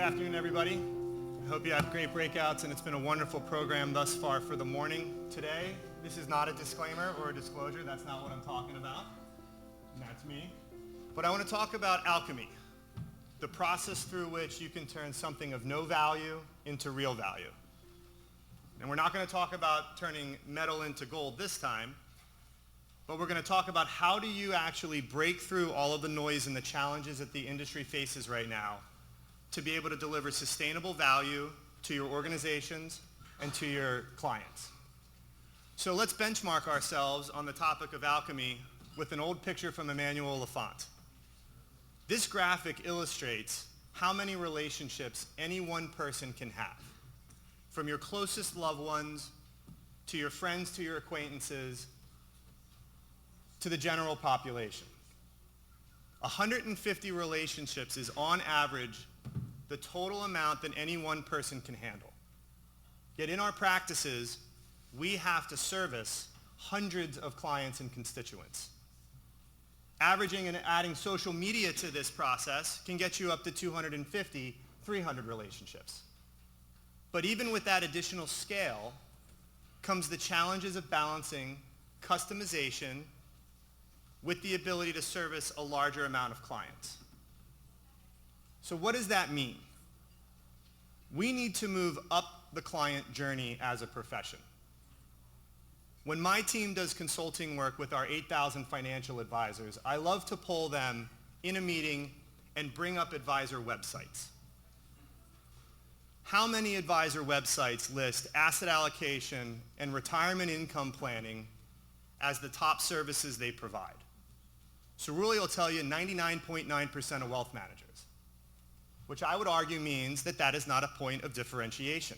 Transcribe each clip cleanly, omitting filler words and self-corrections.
afternoon, everybody. I hope you have great breakouts, and it's been a wonderful program thus far for the morning. Today, this is not a disclaimer or a disclosure. That's not what I'm talking about. And that's me. But I want to talk about alchemy, the process through which you can turn something of no value into real value. And we're not going to talk about turning metal into gold this time, but we're going to talk about how do you actually break through all of the noise and the challenges that the industry faces right now to be able to deliver sustainable value to your organizations and to your clients. So let's benchmark ourselves on the topic of alchemy with an old picture from Emmanuel Lafont. This graphic illustrates how many relationships any one person can have, from your closest loved ones, to your friends, to your acquaintances, to the general population. 150 relationships is on average the total amount that any one person can handle. Yet in our practices, we have to service hundreds of clients and constituents. Averaging and adding social media to this process can get you up to 250, 300 relationships. But even with that additional scale comes the challenges of balancing customization with the ability to service a larger amount of clients. So what does that mean? We need to move up the client journey as a profession. When my team does consulting work with our 8,000 financial advisors, I love to poll them in a meeting and bring up advisor websites. How many advisor websites list asset allocation and retirement income planning as the top services they provide? Cerulli will tell you 99.9% of wealth managers, which I would argue means that that is not a point of differentiation.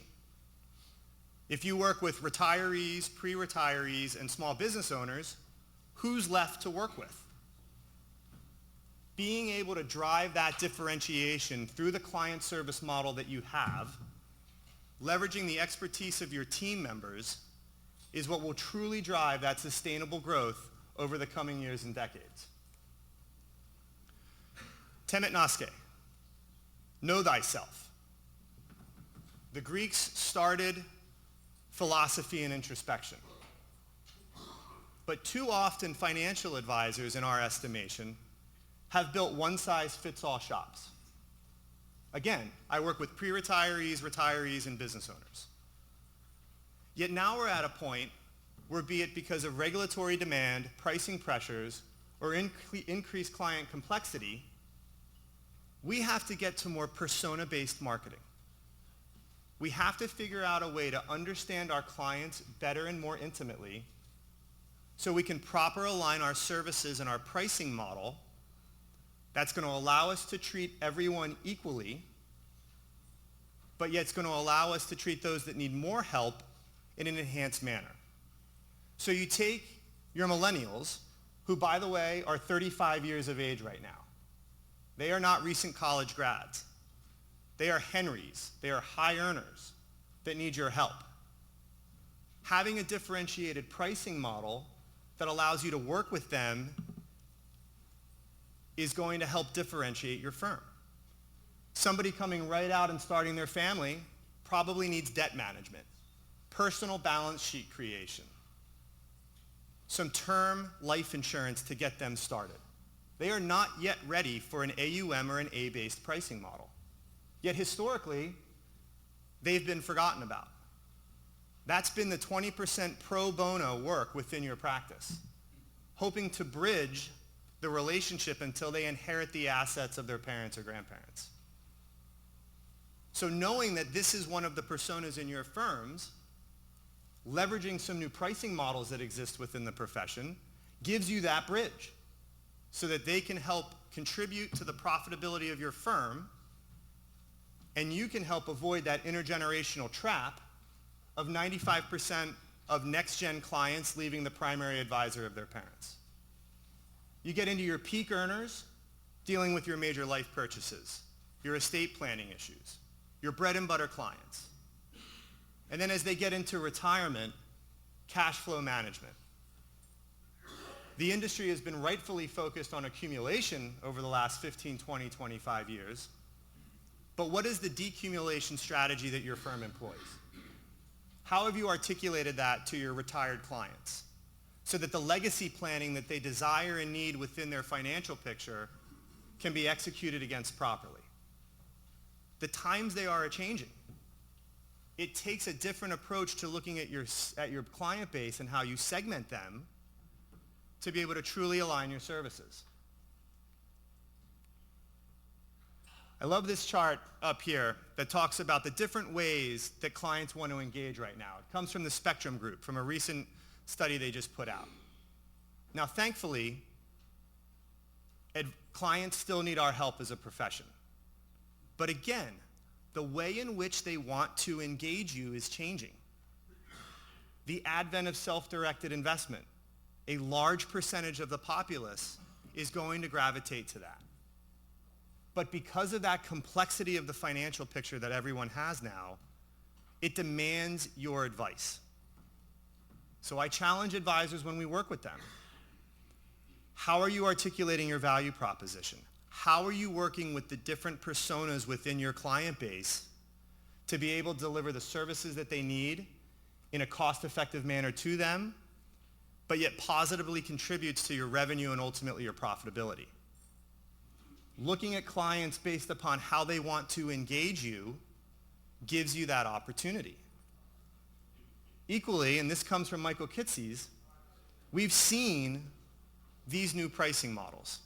If you work with retirees, pre-retirees, and small business owners, who's left to work with? Being able to drive that differentiation through the client service model that you have, leveraging the expertise of your team members, is what will truly drive that sustainable growth over the coming years and decades. Temet noske. Know thyself. The Greeks started philosophy and introspection. But too often financial advisors, in our estimation, have built one-size-fits-all shops. Again, I work with pre-retirees, retirees, and business owners. Yet now we're at a point where, be it because of regulatory demand, pricing pressures, or increased client complexity, we have to get to more persona-based marketing. We have to figure out a way to understand our clients better and more intimately so we can properly align our services and our pricing model that's going to allow us to treat everyone equally, but yet it's going to allow us to treat those that need more help in an enhanced manner. So you take your millennials, who, by the way, are 35 years of age right now. They are not recent college grads. They are Henrys. They are high earners that need your help. Having a differentiated pricing model that allows you to work with them is going to help differentiate your firm. Somebody coming right out and starting their family probably needs debt management, personal balance sheet creation, some term life insurance to get them started. They are not yet ready for an AUM or an A-based pricing model. Yet historically, they've been forgotten about. That's been the 20% pro bono work within your practice, hoping to bridge the relationship until they inherit the assets of their parents or grandparents. So knowing that this is one of the personas in your firms, leveraging some new pricing models that exist within the profession gives you that bridge so that they can help contribute to the profitability of your firm, and you can help avoid that intergenerational trap of 95% of next-gen clients leaving the primary advisor of their parents. You get into your peak earners, dealing with your major life purchases, your estate planning issues, your bread and butter clients. And then as they get into retirement, cash flow management. The industry has been rightfully focused on accumulation over the last 15, 20, 25 years. But what is the decumulation strategy that your firm employs? How have you articulated that to your retired clients so that the legacy planning that they desire and need within their financial picture can be executed against properly? The times they are changing. It takes a different approach to looking at your client base and how you segment them to be able to truly align your services. I love this chart up here that talks about the different ways that clients want to engage right now. It comes from the Spectrum Group, from a recent study they just put out. Now, thankfully, clients still need our help as a profession. But again, the way in which they want to engage you is changing. The advent of self-directed investment, a large percentage of the populace is going to gravitate to that. But because of that complexity of the financial picture that everyone has now, it demands your advice. So I challenge advisors when we work with them. How are you articulating your value proposition? How are you working with the different personas within your client base to be able to deliver the services that they need in a cost-effective manner to them, but yet positively contributes to your revenue and ultimately your profitability? Looking at clients based upon how they want to engage you gives you that opportunity. Equally, and this comes from Michael Kitces, we've seen these new pricing models.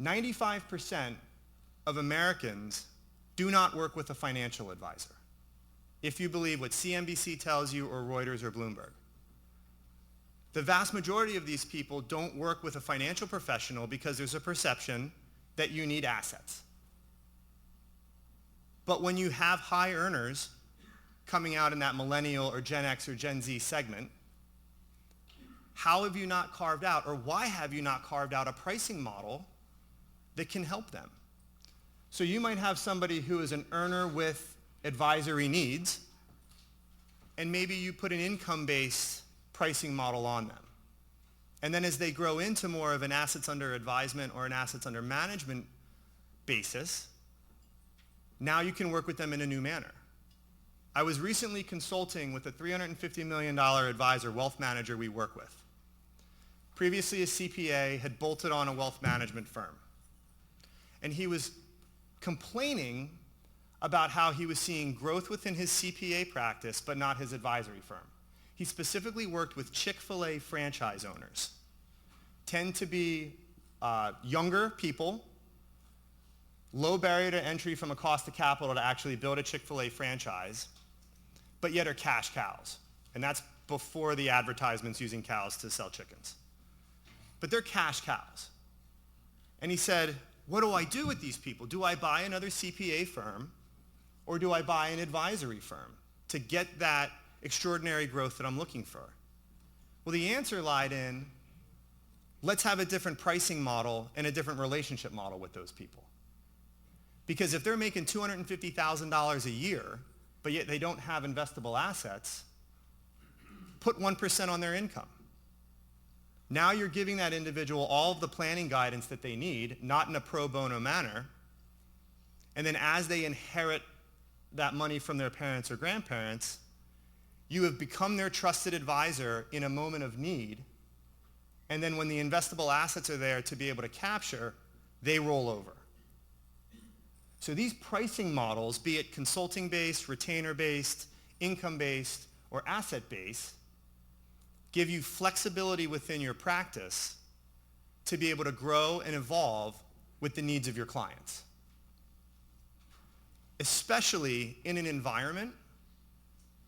95% of Americans do not work with a financial advisor, if you believe what CNBC tells you or Reuters or Bloomberg. The vast majority of these people don't work with a financial professional because there's a perception that you need assets. But when you have high earners coming out in that millennial or Gen X or Gen Z segment, how have you not carved out, or why have you not carved out a pricing model that can help them? So you might have somebody who is an earner with advisory needs, and maybe you put an income-based pricing model on them. And then as they grow into more of an assets under advisement or an assets under management basis, now you can work with them in a new manner. I was recently consulting with a $350 million advisor, wealth manager we work with. Previously a CPA, had bolted on a wealth management firm. And he was complaining about how he was seeing growth within his CPA practice, but not his advisory firm. He specifically worked with Chick-fil-A franchise owners. Tend to be younger people, low barrier to entry from a cost of capital to actually build a Chick-fil-A franchise, but yet are cash cows. And that's before the advertisements using cows to sell chickens. But they're cash cows. And he said, what do I do with these people? Do I buy another CPA firm, or do I buy an advisory firm to get that extraordinary growth that I'm looking for? Well, the answer lied in, let's have a different pricing model and a different relationship model with those people. Because if they're making $250,000 a year, but yet they don't have investable assets, put 1% on their income. Now you're giving that individual all of the planning guidance that they need, not in a pro bono manner. And then as they inherit that money from their parents or grandparents, you have become their trusted advisor in a moment of need. And then when the investable assets are there to be able to capture, they roll over. So these pricing models, be it consulting-based, retainer-based, income-based, or asset-based, give you flexibility within your practice to be able to grow and evolve with the needs of your clients. Especially in an environment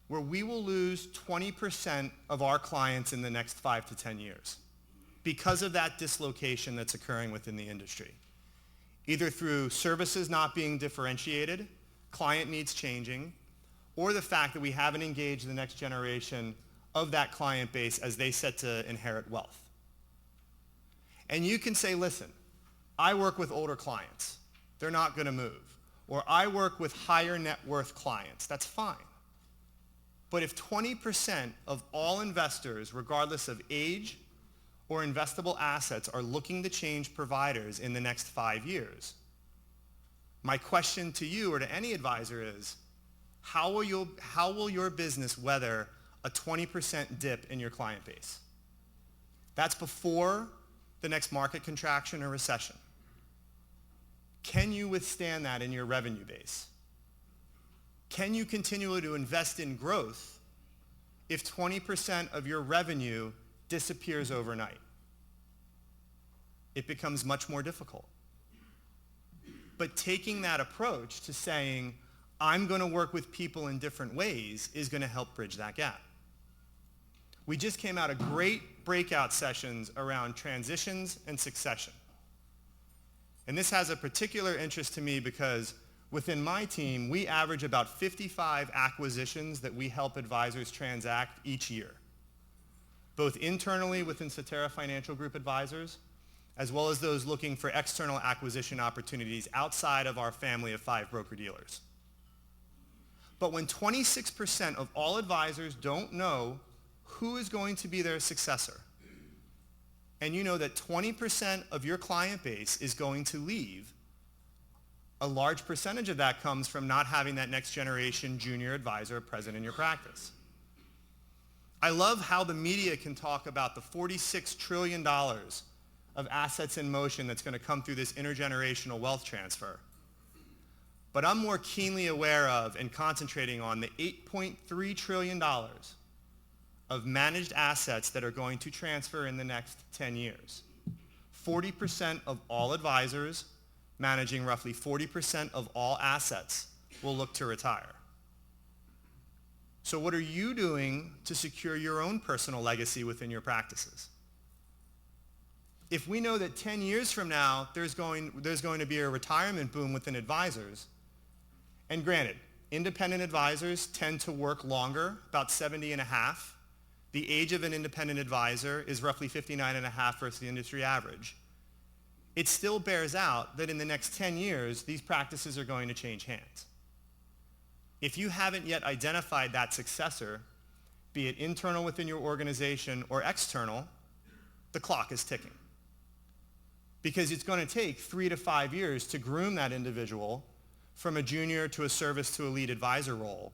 where we will lose 20% of our clients in the next 5 to 10 years because of that dislocation that's occurring within the industry. Either through services not being differentiated, client needs changing, or the fact that we haven't engaged the next generation of that client base as they set to inherit wealth. And you can say, listen, I work with older clients. They're not going to move. Or I work with higher net worth clients. That's fine. But if 20% of all investors, regardless of age or investable assets, are looking to change providers in the next 5 years, My question to you or to any advisor is, how will your business weather a 20% dip in your client base? That's before the next market contraction or recession. Can you withstand that in your revenue base? Can you continue to invest in growth if 20% of your revenue disappears overnight? It becomes much more difficult. But taking that approach to saying, I'm going to work with people in different ways is going to help bridge that gap. We just came out of great breakout sessions around transitions and succession. And this has a particular interest to me because within my team, we average about 55 acquisitions that we help advisors transact each year, both internally within Cetera Financial Group advisors, as well as those looking for external acquisition opportunities outside of our family of 5 broker-dealers. But when 26% of all advisors don't know who is going to be their successor, and you know that 20% of your client base is going to leave, a large percentage of that comes from not having that next generation junior advisor present in your practice. I love how the media can talk about the $46 trillion of assets in motion that's going to come through this intergenerational wealth transfer. But I'm more keenly aware of and concentrating on the $8.3 trillion of managed assets that are going to transfer in the next 10 years. 40% of all advisors managing roughly 40% of all assets will look to retire. So what are you doing to secure your own personal legacy within your practices? If we know that 10 years from now, there's going to be a retirement boom within advisors, and granted, independent advisors tend to work longer, about 70 and a half. The age of an independent advisor is roughly 59 and a half versus the industry average. It still bears out that in the next 10 years, these practices are going to change hands. If you haven't yet identified that successor, be it internal within your organization or external, the clock is ticking. Because it's going to take 3 to 5 years to groom that individual from a junior to a service to a lead advisor role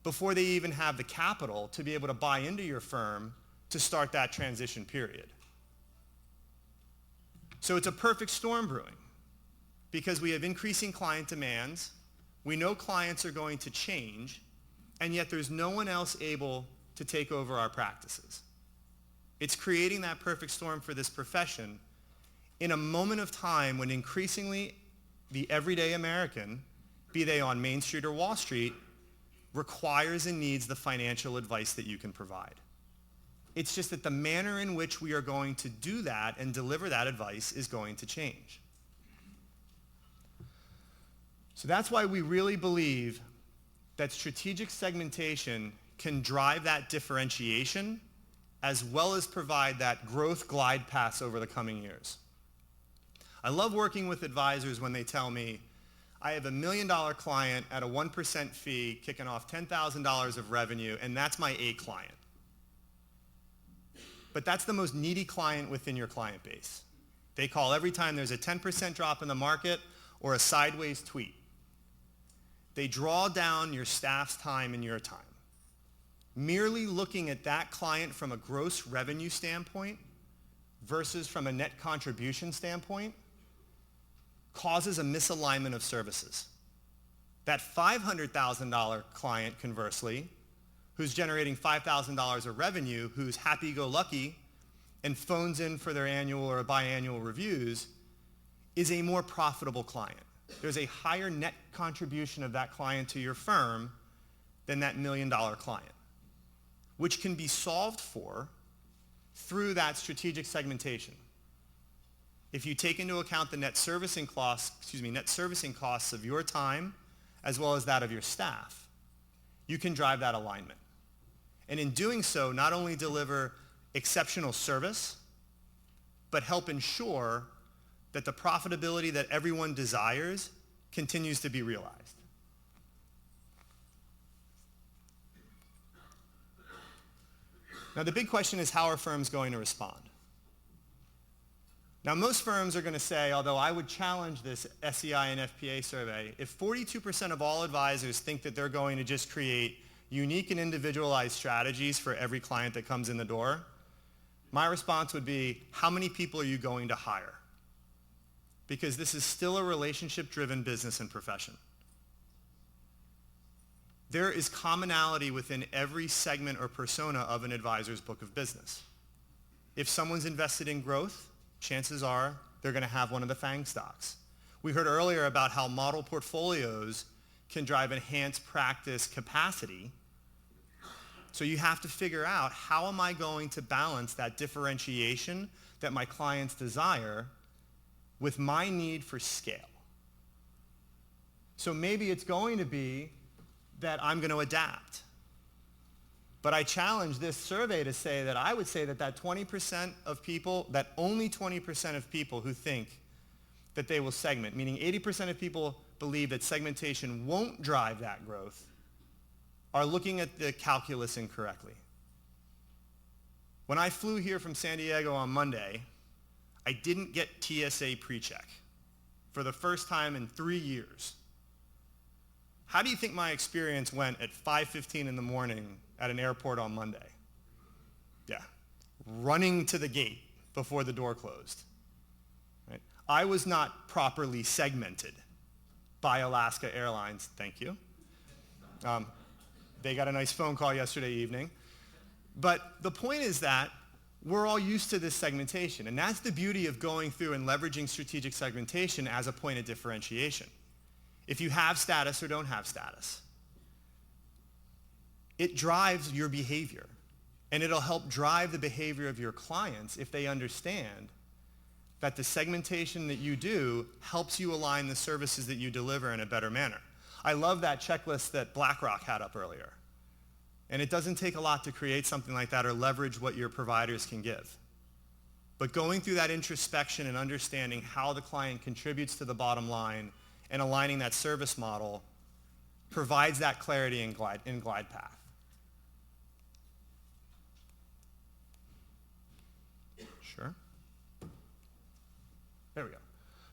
before they even have the capital to be able to buy into your firm to start that transition period. So it's a perfect storm brewing because we have increasing client demands, we know clients are going to change, and yet there's no one else able to take over our practices. It's creating that perfect storm for this profession in a moment of time when increasingly the everyday American, be they on Main Street or Wall Street, requires and needs the financial advice that you can provide. It's just that the manner in which we are going to do that and deliver that advice is going to change. So that's why we really believe that strategic segmentation can drive that differentiation as well as provide that growth glide path over the coming years. I love working with advisors when they tell me, I have $1 million client at a 1% fee kicking off $10,000 of revenue, and that's my A client. But that's the most needy client within your client base. They call every time there's a 10% drop in the market or a sideways tweet. They draw down your staff's time and your time. Merely looking at that client from a gross revenue standpoint versus from a net contribution standpoint causes a misalignment of services. That $500,000 client, conversely, who's generating $5,000 of revenue, who's happy-go-lucky and phones in for their annual or biannual reviews, is a more profitable client. There's a higher net contribution of that client to your firm than that $1 million client, which can be solved for through that strategic segmentation. If you take into account the net servicing costs of your time as well as that of your staff, you can drive that alignment. And in doing so, not only deliver exceptional service, but help ensure that the profitability that everyone desires continues to be realized. Now, the big question is, how are firms going to respond? Now, most firms are going to say, although I would challenge this SEI and FPA survey, if 42% of all advisors think that they're going to just create unique and individualized strategies for every client that comes in the door, my response would be, how many people are you going to hire? Because this is still a relationship-driven business and profession. There is commonality within every segment or persona of an advisor's book of business. If someone's invested in growth, chances are they're going to have one of the FANG stocks. We heard earlier about how model portfolios can drive enhanced practice capacity. So you have to figure out, how am I going to balance that differentiation that my clients desire with my need for scale? So maybe it's going to be that I'm going to adapt. But I challenge this survey to say that I would say that that 20% of people, that only 20% of people who think that they will segment, meaning 80% of people believe that segmentation won't drive that growth, are looking at the calculus incorrectly. When I flew here from San Diego on Monday, I didn't get TSA pre-check for the first time in 3 years. How do you think my experience went at 5:15 in the morning at an airport on Monday? Yeah, running to the gate before the door closed. Right? I was not properly segmented by Alaska Airlines, thank you. They got a nice phone call yesterday evening. But the point is that we're all used to this segmentation, and that's the beauty of going through and leveraging strategic segmentation as a point of differentiation. If you have status or don't have status, it drives your behavior, and it'll help drive the behavior of your clients if they understand that the segmentation that you do helps you align the services that you deliver in a better manner. I love that checklist that BlackRock had up earlier. And it doesn't take a lot to create something like that or leverage what your providers can give. But going through that introspection and understanding how the client contributes to the bottom line and aligning that service model provides that clarity in glide path. Sure. There we go.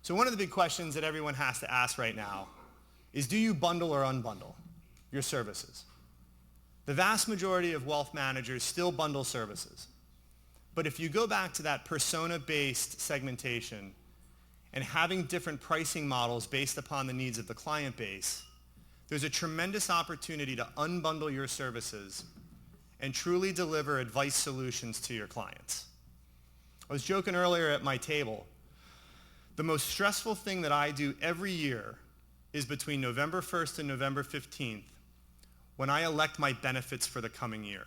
So one of the big questions that everyone has to ask right now is, do you bundle or unbundle your services? The vast majority of wealth managers still bundle services. But if you go back to that persona-based segmentation and having different pricing models based upon the needs of the client base, there's a tremendous opportunity to unbundle your services and truly deliver advice solutions to your clients. I was joking earlier at my table. The most stressful thing that I do every year is between November 1st and November 15th when I elect my benefits for the coming year.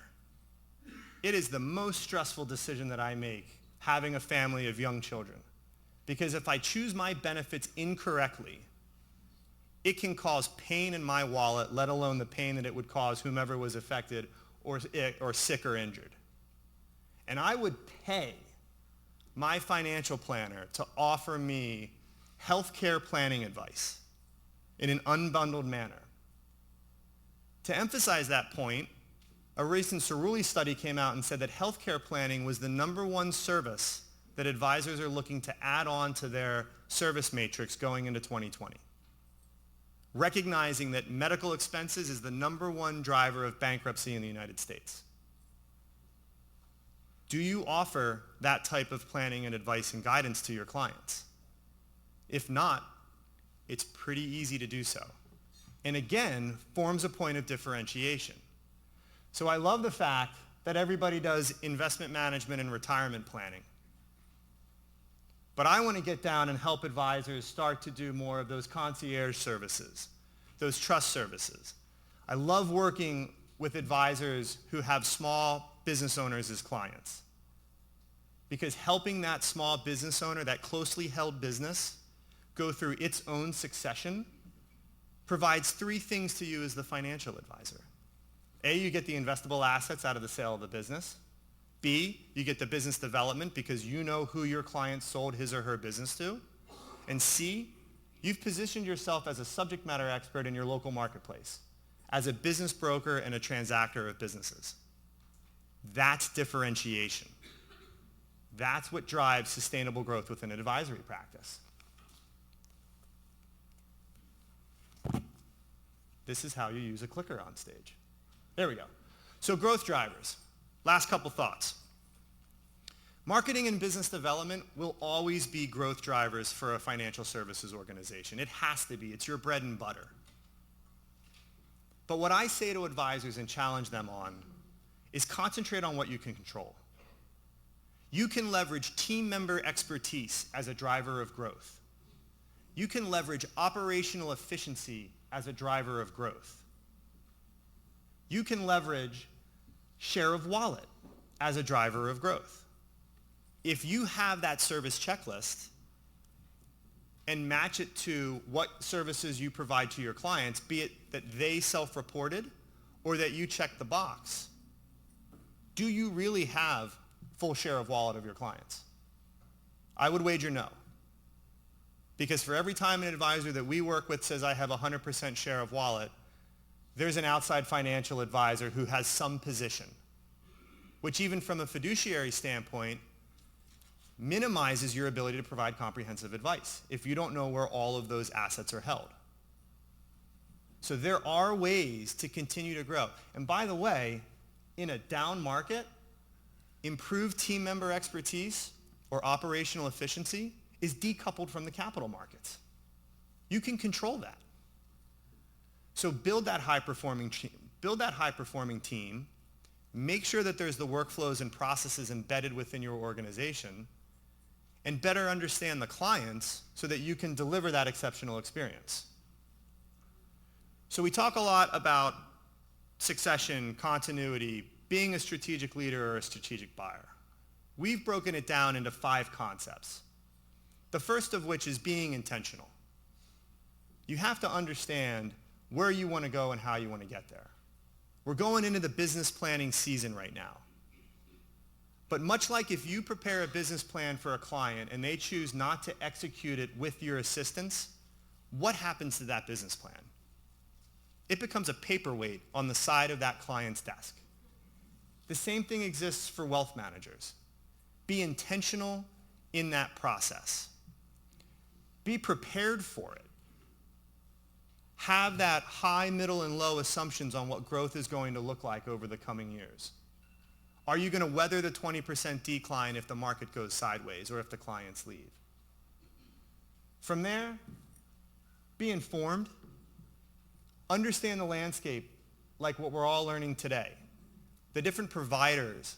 It is the most stressful decision that I make having a family of young children. Because if I choose my benefits incorrectly, it can cause pain in my wallet, let alone the pain that it would cause whomever was affected or sick or injured. And I would pay my financial planner to offer me healthcare planning advice in an unbundled manner. To emphasize that point, a recent Cerulli study came out and said that healthcare planning was the #1 service that advisors are looking to add on to their service matrix going into 2020. Recognizing that medical expenses is the #1 driver of bankruptcy in the United States. Do you offer that type of planning and advice and guidance to your clients? If not, it's pretty easy to do so. And again, forms a point of differentiation. So I love the fact that everybody does investment management and retirement planning. But I want to get down and help advisors start to do more of those concierge services, those trust services. I love working with advisors who have small business owners as clients. Because helping that small business owner, that closely held business, go through its own succession provides 3 things to you as the financial advisor. A, you get the investable assets out of the sale of the business. B, you get the business development because you know who your client sold his or her business to. And C, you've positioned yourself as a subject matter expert in your local marketplace, as a business broker and a transactor of businesses. That's differentiation. That's what drives sustainable growth within an advisory practice. This is how you use a clicker on stage. There we go. So growth drivers. Last couple thoughts. Marketing and business development will always be growth drivers for a financial services organization. It has to be. It's your bread and butter. But what I say to advisors and challenge them on is concentrate on what you can control. You can leverage team member expertise as a driver of growth. You can leverage operational efficiency as a driver of growth. You can leverage share of wallet as a driver of growth. If you have that service checklist and match it to what services you provide to your clients, be it that they self-reported or that you check the box, do you really have full share of wallet of your clients? I would wager no. Because for every time an advisor that we work with says I have 100% share of wallet, there's an outside financial advisor who has some position, which even from a fiduciary standpoint minimizes your ability to provide comprehensive advice if you don't know where all of those assets are held. So there are ways to continue to grow. And by the way, in a down market, improved team member expertise or operational efficiency is decoupled from the capital markets. You can control that. So build that high-performing team, make sure that there's the workflows and processes embedded within your organization, and better understand the clients so that you can deliver that exceptional experience. So we talk a lot about succession, continuity, being a strategic leader or a strategic buyer. We've broken it down into 5 concepts. The first of which is being intentional. You have to understand where you want to go and how you want to get there. We're going into the business planning season right now. But much like if you prepare a business plan for a client and they choose not to execute it with your assistance, what happens to that business plan? It becomes a paperweight on the side of that client's desk. The same thing exists for wealth managers. Be intentional in that process. Be prepared for it. Have that high, middle, and low assumptions on what growth is going to look like over the coming years. Are you going to weather the 20% decline if the market goes sideways or if the clients leave? From there, be informed. Understand the landscape like what we're all learning today. The different providers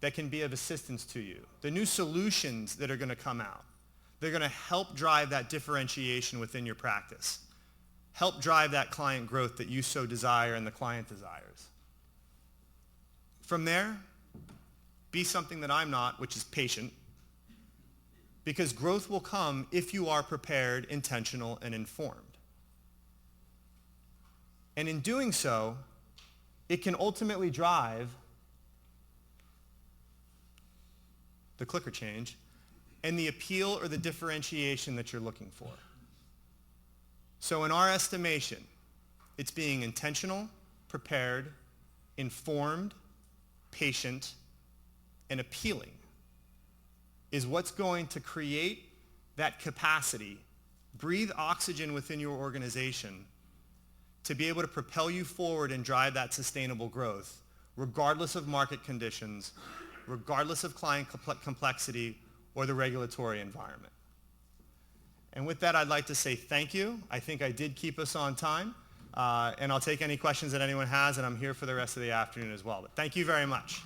that can be of assistance to you. The new solutions that are going to come out. They're going to help drive that differentiation within your practice. Help drive that client growth that you so desire and the client desires. From there, be something that I'm not, which is patient. Because growth will come if you are prepared, intentional, and informed. And in doing so, it can ultimately drive the clicker change and the appeal or the differentiation that you're looking for. So in our estimation, it's being intentional, prepared, informed, patient, and appealing is what's going to create that capacity, breathe oxygen within your organization to be able to propel you forward and drive that sustainable growth, regardless of market conditions, regardless of client complexity or the regulatory environment. And with that, I'd like to say thank you. I think I did keep us on time. And I'll take any questions that anyone has, and I'm here for the rest of the afternoon as well. But thank you very much.